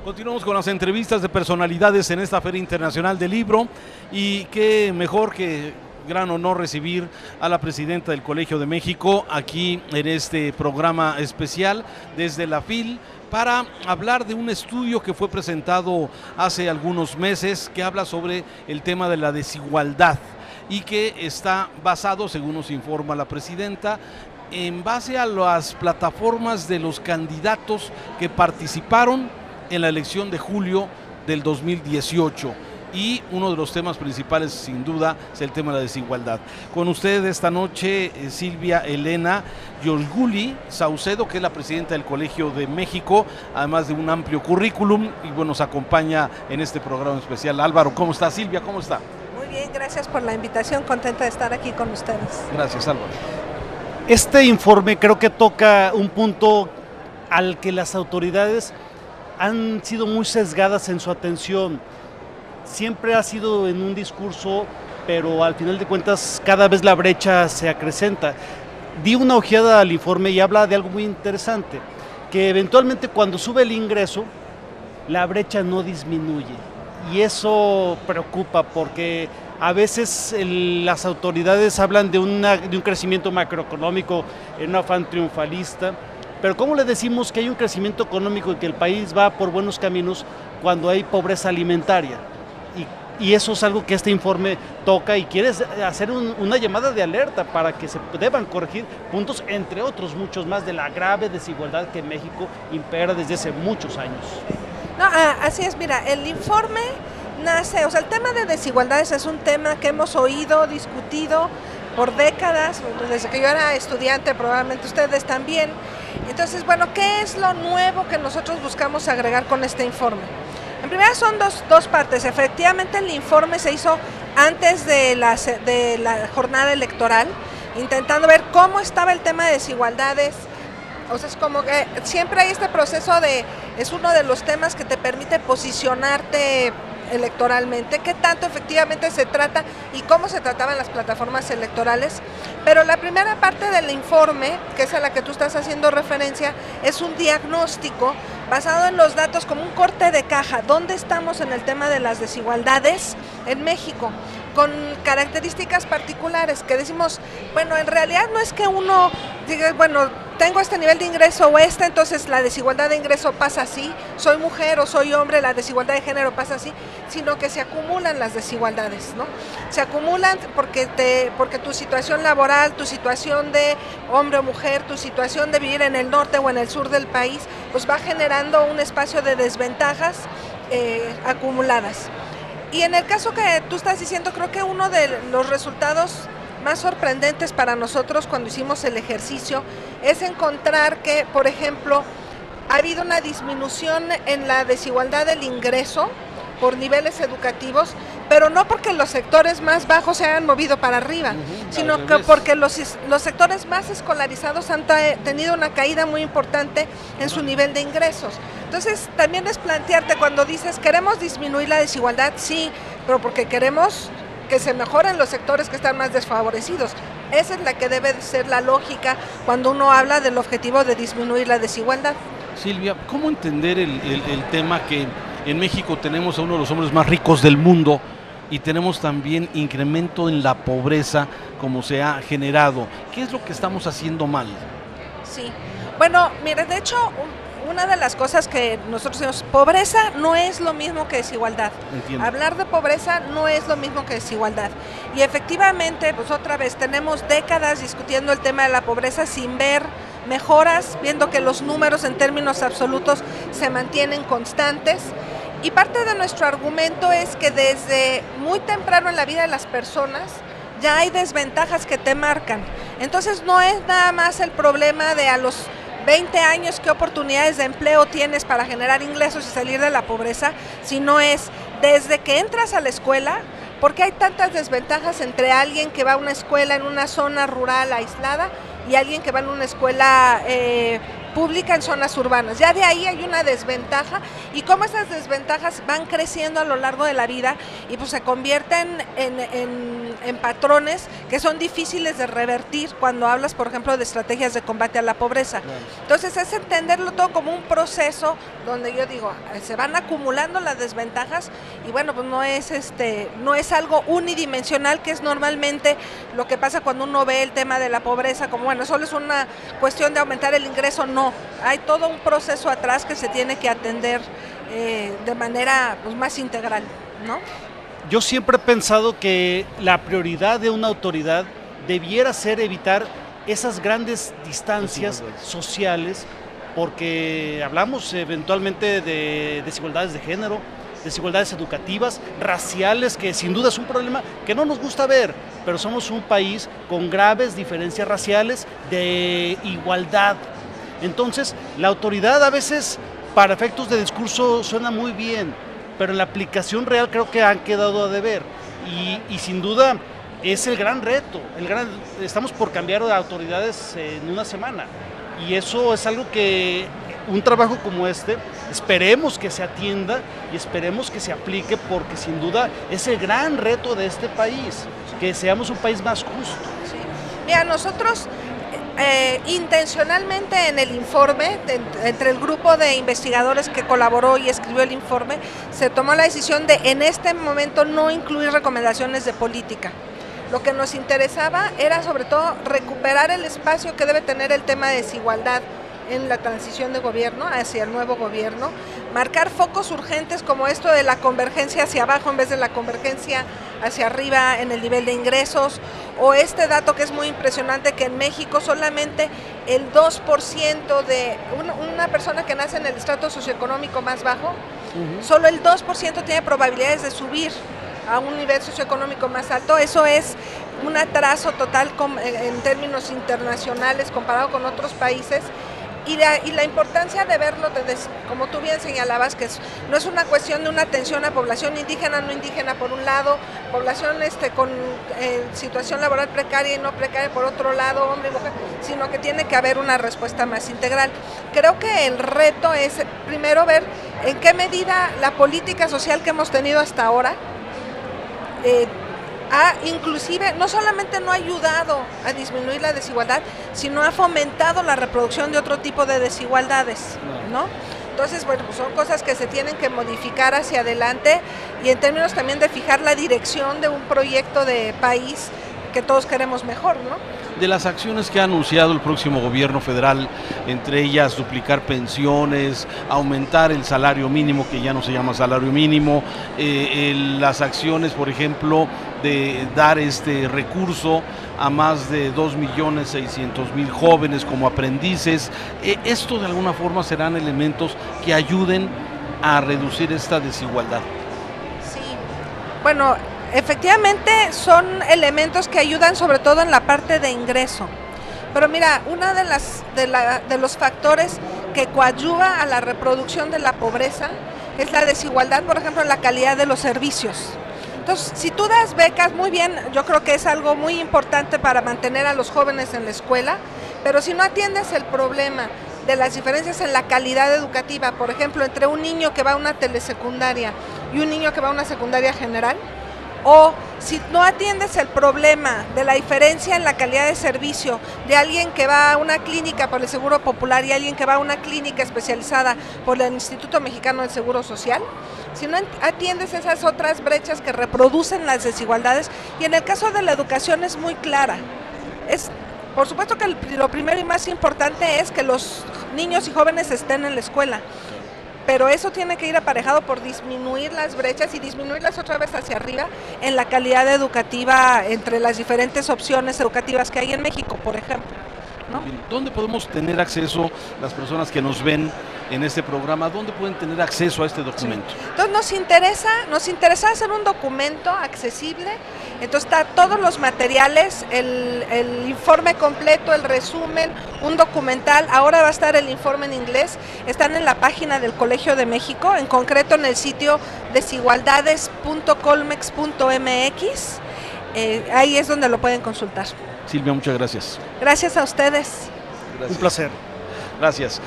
Continuamos con las entrevistas de personalidades en esta Feria Internacional del Libro y qué mejor que gran honor recibir a la presidenta del Colegio de México aquí en este programa especial desde la FIL para hablar de un estudio que fue presentado hace algunos meses que habla sobre el tema de la desigualdad y que está basado, según nos informa la presidenta, en base a las plataformas de los candidatos que participaron en la elección de julio del 2018 y uno de los temas principales sin duda es el tema de la desigualdad. Con usted esta noche Silvia Elena Yorguli Saucedo, que es la presidenta del Colegio de México, además de un amplio currículum, y bueno, nos acompaña en este programa especial. Álvaro, ¿cómo está? Silvia, ¿cómo está? Muy bien, gracias por la invitación, contenta de estar aquí con ustedes. Gracias, Álvaro. Este informe creo que toca un punto al que las autoridades han sido muy sesgadas en su atención. Siempre ha sido en un discurso, pero al final de cuentas cada vez la brecha se acrecenta. Di una ojeada al informe y habla de algo muy interesante, que eventualmente cuando sube el ingreso, la brecha no disminuye. Y eso preocupa porque a veces las autoridades hablan de un crecimiento macroeconómico en un afán triunfalista, pero ¿cómo le decimos que hay un crecimiento económico y que el país va por buenos caminos cuando hay pobreza alimentaria? Y eso es algo que este informe toca y quiere hacer una llamada de alerta para que se deban corregir puntos, entre otros muchos más, de la grave desigualdad que en México impera desde hace muchos años. No, así es, mira, el informe nace, o sea, el tema de desigualdades es un tema que hemos oído, discutido por décadas, desde que yo era estudiante, probablemente ustedes también. Entonces, bueno, ¿qué es lo nuevo que nosotros buscamos agregar con este informe? En primera son dos partes. Efectivamente, el informe se hizo antes de la jornada electoral, intentando ver cómo estaba el tema de desigualdades. O sea, es como que siempre hay este proceso es uno de los temas que te permite posicionarte electoralmente, qué tanto efectivamente se trata y cómo se trataban las plataformas electorales. Pero la primera parte del informe, que es a la que tú estás haciendo referencia, es un diagnóstico basado en los datos, como un corte de caja, dónde estamos en el tema de las desigualdades en México, con características particulares que decimos, bueno, en realidad no es que uno diga, bueno, tengo este nivel de ingreso o entonces la desigualdad de ingreso pasa así, soy mujer o soy hombre, la desigualdad de género pasa así, sino que se acumulan las desigualdades, ¿no? Se acumulan porque tu situación laboral, tu situación de hombre o mujer, tu situación de vivir en el norte o en el sur del país, pues va generando un espacio de desventajas acumuladas. Y en el caso que tú estás diciendo, creo que uno de los resultados más sorprendentes para nosotros cuando hicimos el ejercicio es encontrar que, por ejemplo, ha habido una disminución en la desigualdad del ingreso por niveles educativos, pero no porque los sectores más bajos se hayan movido para arriba, sino que porque los sectores más escolarizados han tenido una caída muy importante en su nivel de ingresos. Entonces, también es plantearte cuando dices, queremos disminuir la desigualdad, sí, pero porque queremos que se mejoren los sectores que están más desfavorecidos. Esa es la que debe ser la lógica cuando uno habla del objetivo de disminuir la desigualdad. Silvia, ¿cómo entender el tema que en México tenemos a uno de los hombres más ricos del mundo y tenemos también incremento en la pobreza como se ha generado? ¿Qué es lo que estamos haciendo mal? Sí, bueno, mire, de hecho, una de las cosas que nosotros decimos, pobreza no es lo mismo que desigualdad. Entiendo. Hablar de pobreza no es lo mismo que desigualdad. Y efectivamente, pues otra vez, tenemos décadas discutiendo el tema de la pobreza sin ver mejoras, viendo que los números en términos absolutos se mantienen constantes. Y parte de nuestro argumento es que desde muy temprano en la vida de las personas ya hay desventajas que te marcan. Entonces no es nada más el problema de a los 20 años qué oportunidades de empleo tienes para generar ingresos y salir de la pobreza, sino es desde que entras a la escuela, porque hay tantas desventajas entre alguien que va a una escuela en una zona rural aislada y alguien que va en una escuela pública en zonas urbanas. Ya de ahí hay una desventaja y cómo esas desventajas van creciendo a lo largo de la vida y pues se convierten en patrones que son difíciles de revertir cuando hablas, por ejemplo, de estrategias de combate a la pobreza. Entonces es entenderlo todo como un proceso donde yo digo, se van acumulando las desventajas y bueno, pues no es algo unidimensional, que es normalmente lo que pasa cuando uno ve el tema de la pobreza, como bueno, solo es una cuestión de aumentar el ingreso. No, hay todo un proceso atrás que se tiene que atender de manera pues, más integral, ¿no? Yo siempre he pensado que la prioridad de una autoridad debiera ser evitar esas grandes distancias sociales, porque hablamos eventualmente de desigualdades de género, desigualdades educativas, raciales, que sin duda es un problema que no nos gusta ver, pero somos un país con graves diferencias raciales de igualdad. Entonces, la autoridad a veces, para efectos de discurso, suena muy bien, pero en la aplicación real creo que han quedado a deber. Y sin duda es el gran reto. Estamos por cambiar de autoridades en una semana. Y eso es algo que un trabajo como este, esperemos que se atienda y esperemos que se aplique, porque sin duda es el gran reto de este país, que seamos un país más justo. Sí. Mira, nosotros intencionalmente en el informe, entre el grupo de investigadores que colaboró y escribió el informe, se tomó la decisión de en este momento no incluir recomendaciones de política. Lo que nos interesaba era sobre todo recuperar el espacio que debe tener el tema de desigualdad en la transición de gobierno hacia el nuevo gobierno, marcar focos urgentes como esto de la convergencia hacia abajo en vez de la convergencia hacia arriba en el nivel de ingresos, o este dato que es muy impresionante, que en México solamente el 2% de una persona que nace en el estrato socioeconómico más bajo, solo el 2% tiene probabilidades de subir a un nivel socioeconómico más alto. Eso es un atraso total en términos internacionales comparado con otros países. Y la importancia de verlo, como tú bien señalabas, que no es una cuestión de una atención a población indígena, no indígena por un lado, población con situación laboral precaria y no precaria por otro lado, hombre y mujer, sino que tiene que haber una respuesta más integral. Creo que el reto es primero ver en qué medida la política social que hemos tenido hasta ahora inclusive no solamente no ha ayudado a disminuir la desigualdad, sino ha fomentado la reproducción de otro tipo de desigualdades, ¿no? Entonces, bueno, pues son cosas que se tienen que modificar hacia adelante y en términos también de fijar la dirección de un proyecto de país que todos queremos mejor, ¿no? De las acciones que ha anunciado el próximo gobierno federal, entre ellas duplicar pensiones, aumentar el salario mínimo, que ya no se llama salario mínimo, las acciones, por ejemplo, de dar este recurso a más de 2.600.000 jóvenes como aprendices, ¿esto de alguna forma serán elementos que ayuden a reducir esta desigualdad? Sí, bueno, efectivamente son elementos que ayudan sobre todo en la parte de ingreso. Pero mira, una de los factores que coadyuva a la reproducción de la pobreza es la desigualdad, por ejemplo, en la calidad de los servicios. Entonces, si tú das becas, muy bien, yo creo que es algo muy importante para mantener a los jóvenes en la escuela, pero si no atiendes el problema de las diferencias en la calidad educativa, por ejemplo, entre un niño que va a una telesecundaria y un niño que va a una secundaria general, o si no atiendes el problema de la diferencia en la calidad de servicio de alguien que va a una clínica por el Seguro Popular y alguien que va a una clínica especializada por el Instituto Mexicano del Seguro Social, si no atiendes esas otras brechas que reproducen las desigualdades, y en el caso de la educación es muy clara. Por supuesto que lo primero y más importante es que los niños y jóvenes estén en la escuela, pero eso tiene que ir aparejado por disminuir las brechas y disminuirlas otra vez hacia arriba en la calidad educativa entre las diferentes opciones educativas que hay en México, por ejemplo, ¿no? ¿Dónde podemos tener acceso las personas que nos ven en este programa? ¿Dónde pueden tener acceso a este documento? Sí. Entonces nos interesa hacer un documento accesible. Entonces está todos los materiales, el informe completo, el resumen, un documental. Ahora va a estar el informe en inglés. Están en la página del Colegio de México, en concreto en el sitio desigualdades.colmex.mx. Ahí es donde lo pueden consultar. Silvia, muchas gracias. Gracias a ustedes. Gracias. Un placer. Gracias.